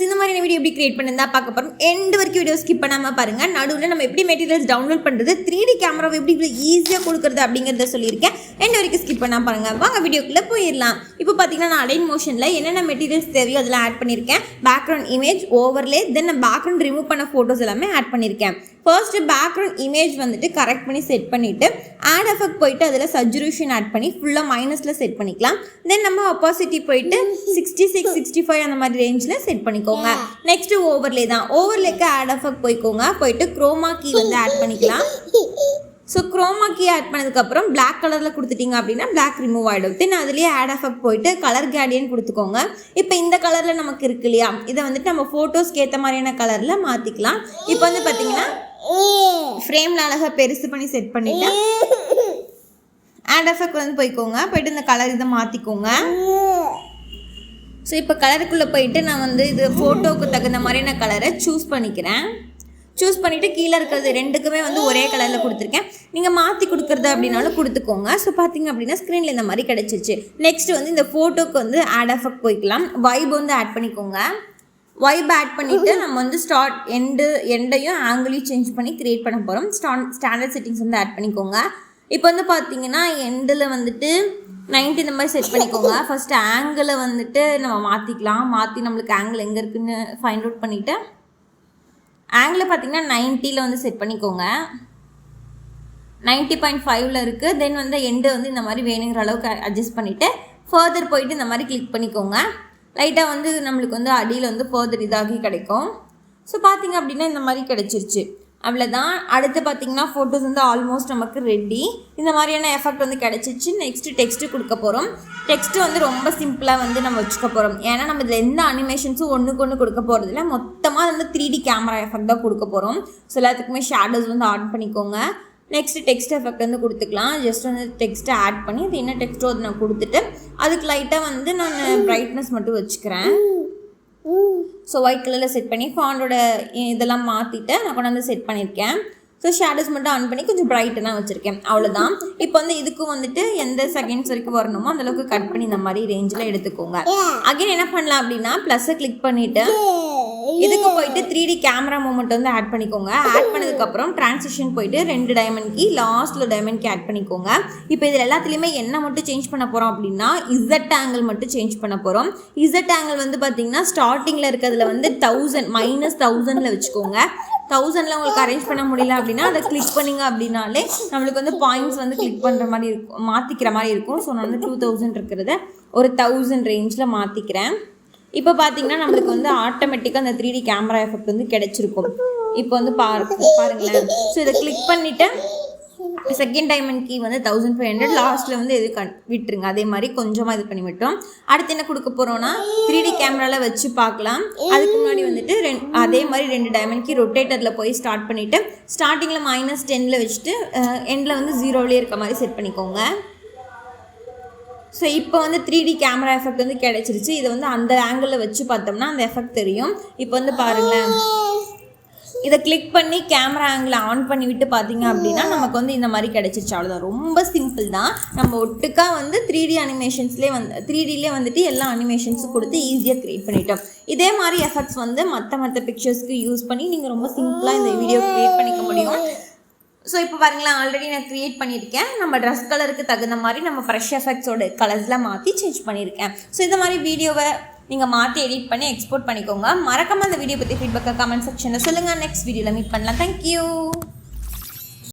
இந்த மாதிரி வீடியோ எப்படி கிரியேட் பண்ணி பார்க்க போறோம். எண்ட் வரைக்கும் வீடியோ ஸ்கிப் பண்ணாம பாருங்க. நடுவில் நம்ம எப்படி மெட்டீரியல்ஸ் டவுன்லோட் பண்றது, 3D கேமராவை எப்படி ஈஸியா கொடுக்கறது அப்படிங்கறத சொல்லியிருக்கேன். எண்ட் வரைக்கும் ஸ்கிப் பண்ணாம பாருங்க. வாங்க வீடியோக்குள்ள போயிடலாம். இப்போ பாத்தீங்கன்னா நான் அலைன் மோஷன்ல என்னென்ன மெட்டீரியல்ஸ் தேவையோ அதெல்லாம் ஆட் பண்ணியிருக்கேன். பேக்ரவுண்ட் இமேஜ், ஓவர்லே, தென் நான் பேக்ரவுண்ட் ரிமூவ் பண்ண போட்டோஸ் எல்லாமே ஆட் பண்ணியிருக்கேன். ஃபர்ஸ்ட் பேக்ரவுண்ட் இமேஜ் வந்துட்டு கரெக்ட் பண்ணி செட் பண்ணிட்டு ஆட் எஃபெக்ட் போயிட்டு அதில் சச்சுரேஷன் ஆட் பண்ணி ஃபுல்லாக மைனஸில் செட் பண்ணிக்கலாம். தென் நம்ம ஒப்பாசிட்டி போயிட்டு 66, 65 அந்த மாதிரி ரேஞ்சில் செட் பண்ணிக்கோங்க. நெக்ஸ்ட் ஓவர்லே தான். ஓவர்லேக்கு ஆட் எஃபெக்ட் போயிட்டு குரோமா கீ வந்து ஆட் பண்ணிக்கலாம். ஸோ குரோமா கீ ஆட் பண்ணதுக்கப்புறம் பிளாக் கலரில் கொடுத்துட்டிங்க அப்படின்னா பிளாக் ரிமூவ் ஆகிடும். தென் அதுலேயே ஆட் எஃபெக்ட் போயிட்டு கலர் கேடியன் கொடுத்துக்கோங்க. இப்போ இந்த கலரில் நமக்கு இருக்கு இல்லையா, இதை வந்துட்டு நம்ம ஃபோட்டோஸ்க்கு ஏற்ற மாதிரியான கலரில் மாற்றிக்கலாம். இப்போ வந்து பார்த்தீங்கன்னா ஃப்ரேமில் அழகாக பெருசு பண்ணி செட் பண்ணிவிட்டு ஆட் எஃபெக்ட் வந்து போயிட்டு இந்த கலர் இதை மாற்றிக்கோங்க. ஸோ இப்போ கலருக்குள்ளே போயிட்டு நான் வந்து இது ஃபோட்டோவுக்கு தகுந்த மாதிரியான கலரை சூஸ் பண்ணிவிட்டு கீழே இருக்கிறது ரெண்டுக்குமே வந்து ஒரே கலரில் கொடுத்துருக்கேன். நீங்கள் மாற்றி கொடுக்குறது அப்படின்னாலும் கொடுத்துக்கோங்க. ஸோ பார்த்தீங்க அப்படின்னா ஸ்க்ரீனில் இந்த மாதிரி கிடச்சிச்சு. நெக்ஸ்ட் வந்து இந்த ஃபோட்டோக்கு வந்து ஆட் எஃபெக்ட் போய்க்கலாம். வைப் வந்து ஆட் பண்ணிக்கோங்க. வைப் ஆட் பண்ணிவிட்டு நம்ம வந்து எண்டையும் ஆங்கிளையும் சேஞ்ச் பண்ணி க்ரியேட் பண்ண போகிறோம். ஸ்டாண்டர்ட் செட்டிங்ஸ் வந்து ஆட் பண்ணிக்கோங்க. இப்போ வந்து பார்த்தீங்கன்னா எண்டில் வந்துட்டு 90 இந்த மாதிரி செட் பண்ணிக்கோங்க. ஃபஸ்ட்டு ஆங்கிளை வந்துட்டு நம்ம மாற்றிக்கலாம். மாற்றி நம்மளுக்கு ஆங்கிள் எங்கே இருக்குதுன்னு ஃபைண்ட் அவுட் பண்ணிவிட்டு ஆங்கிளை பார்த்தீங்கன்னா 90ல் வந்து செட் பண்ணிக்கோங்க. 90.5ல் இருக்குது. தென் வந்து எண்டு வந்து இந்த மாதிரி வேணுங்கிற அளவுக்கு அட்ஜஸ்ட் பண்ணிவிட்டு ஃபர்தர் போயிட்டு இந்த மாதிரி கிளிக் பண்ணிக்கோங்க. லைட்டாக வந்து நம்மளுக்கு வந்து அடியில் வந்து ஃபர்தர் இதாகி கிடைக்கும். ஸோ பார்த்திங்க அப்படின்னா இந்த மாதிரி கிடச்சிருச்சு. அவ்வளோதான். அடுத்து பார்த்திங்கன்னா ஃபோட்டோஸ் வந்து ஆல்மோஸ்ட் நமக்கு ரெடி. இந்த மாதிரியான எஃபெக்ட் வந்து கிடச்சிச்சு. நெக்ஸ்ட்டு டெக்ஸ்ட்டு கொடுக்க போகிறோம். டெக்ஸ்ட்டு வந்து ரொம்ப சிம்பிளாக வந்து நம்ம வச்சுக்க போகிறோம். ஏன்னா நம்ம இதில் எந்த அனிமேஷன்ஸும் ஒன்றுக்கு ஒன்று கொடுக்க போகிறதில்ல. மொத்தமாக வந்து 3D கேமரா எஃபெக்ட் தான் கொடுக்க போகிறோம். ஸோ எல்லாத்துக்குமே ஷேடோஸ் வந்து ஆட் பண்ணிக்கோங்க. நெக்ஸ்ட்டு டெக்ஸ்ட் எஃபெக்ட் வந்து கொடுத்துக்கலாம். ஜஸ்ட் வந்து டெக்ஸ்ட்டை ஆட் பண்ணி அது என்ன டெக்ஸ்ட்டோ அதை நான் கொடுத்துட்டு அதுக்கு லைட்டாக வந்து நான் பிரைட்னஸ் மட்டும் வச்சுக்கிறேன். ஸோ ஒயிட் கலரில் செட் பண்ணி ஃபாண்டோட இதெல்லாம் மாற்றிட்டு நான் கொண்டாந்து செட் பண்ணியிருக்கேன். ஸோ ஷேடோஸ் மட்டும் ஆன் பண்ணி கொஞ்சம் பிரைட்டனாக வச்சுருக்கேன். அவ்வளோதான். இப்போ வந்து இதுக்கும் வந்துட்டு எந்த செகண்ட்ஸ் வரைக்கும் வரணுமோ அந்தளவுக்கு கட் பண்ணி இந்த மாதிரி ரேஞ்சில் எடுத்துக்கோங்க. அகைன் என்ன பண்ணலாம் அப்படின்னா ப்ளஸ்ஸை கிளிக் பண்ணிவிட்டு இதுக்கு போயிட்டு 3D கேமரா மூமெண்ட் வந்து ஆட் பண்ணிக்கோங்க. ஆட் பண்ணதுக்கப்புறம் டிரான்சிஷன் போயிட்டு 2 டைமண்ட் கீ, லாஸ்ட்டில் டைமண்ட் கீ ஆட் பண்ணிக்கோங்க. இப்போ இதில் எல்லாத்துலேயுமே என்ன மட்டும் சேஞ்ச் பண்ண போகிறோம் அப்படின்னா இசட் ஆங்கிள் மட்டும் சேஞ்ச் பண்ண போகிறோம். இசட் ஆங்கிள் வந்து பார்த்தீங்கன்னா ஸ்டார்டிங்கில் இருக்கிறதுல வந்து -1000ல் வச்சுக்கோங்க. 1000ல் உங்களுக்கு அரேஞ்ச் பண்ண முடியல அப்படின்னா அதை கிளிக் பண்ணிங்க அப்படின்னாலே நம்மளுக்கு வந்து பாயிண்ட்ஸ் வந்து கிளிக் பண்ணுற மாதிரி இருக்கும், மாற்றிக்கிற மாதிரி இருக்கும். ஸோ நான் வந்து 2000 இருக்கிறத ஒரு 1000 ரேஞ்சில் மாற்றிக்கிறேன். இப்போ பார்த்தீங்கன்னா நம்மளுக்கு வந்து ஆட்டோமேட்டிக்காக அந்த 3D கேமரா எஃபெக்ட் வந்து கிடச்சிருக்கும். இப்போ வந்து பாருங்களேன். ஸோ இதை கிளிக் பண்ணிவிட்டு செகண்ட் டைமண்ட் கீ வந்து 1500, லாஸ்ட்டில் வந்து இது விட்டுருங்க. அதே மாதிரி கொஞ்சமாக இது பண்ணி விட்டோம். அடுத்து என்ன கொடுக்க போகிறோன்னா 3D கேமராவில் வச்சு பார்க்கலாம். அதுக்கு முன்னாடி வந்துட்டு அதே மாதிரி 2 டைமண்ட் கீ ரொட்டேட்டரில் போய் ஸ்டார்ட் பண்ணிவிட்டு ஸ்டார்டிங்கில் -10ல் வச்சுட்டு எண்டில் வந்து 0லேயே இருக்க மாதிரி செட் பண்ணிக்கோங்க. ஸோ இப்போ வந்து 3D கேமரா எஃபெக்ட் வந்து கிடச்சிருச்சு. இதை வந்து அந்த ஆங்கிளில் வச்சு பார்த்தோம்னா அந்த எஃபெக்ட் தெரியும். இப்போ வந்து பாருங்களேன், இதை கிளிக் பண்ணி கேமரா ஆங்கிளை ஆன் பண்ணி விட்டு பார்த்தீங்க அப்படின்னா நமக்கு வந்து இந்த மாதிரி கிடச்சிருச்சு. அவ்வளோதான். ரொம்ப சிம்பிள் தான். நம்ம ஒட்டுக்கா வந்து 3D அனிமேஷன்ஸ்லேயே வந்து 3Dலேயே வந்துட்டு எல்லா அனிமேஷன்ஸும் கொடுத்து ஈஸியாக க்ரியேட் பண்ணிட்டோம். இதே மாதிரி எஃபெக்ட்ஸ் வந்து மற்ற பிக்சர்ஸ்க்கு யூஸ் பண்ணி நீங்கள் ரொம்ப சிம்பிளாக இந்த வீடியோ க்ரியேட் பண்ணிக்க முடியும். ஸோ இப்போ பாருங்களேன், ஆல்ரெடி நான் க்ரியேட் பண்ணியிருக்கேன். நம்ம ட்ரெஸ் கலருக்கு தகுந்த மாதிரி நம்ம ஃப்ரெஷ் எஃபெக்ட்ஸோட கலர்ஸ்லாம் மாற்றி சேஞ்ச் பண்ணியிருக்கேன். ஸோ இந்த மாதிரி வீடியோவை நீங்கள் மாற்றி எடிட் பண்ணி எக்ஸ்போர்ட் பண்ணிக்கோங்க. மறக்காமல் அந்த வீடியோ பற்றி ஃபீட்பேக்கை கமெண்ட் செக்ஷனில் சொல்லுங்கள். நெக்ஸ்ட் வீடியோவில் மீட் பண்ணலாம். தேங்க்யூ.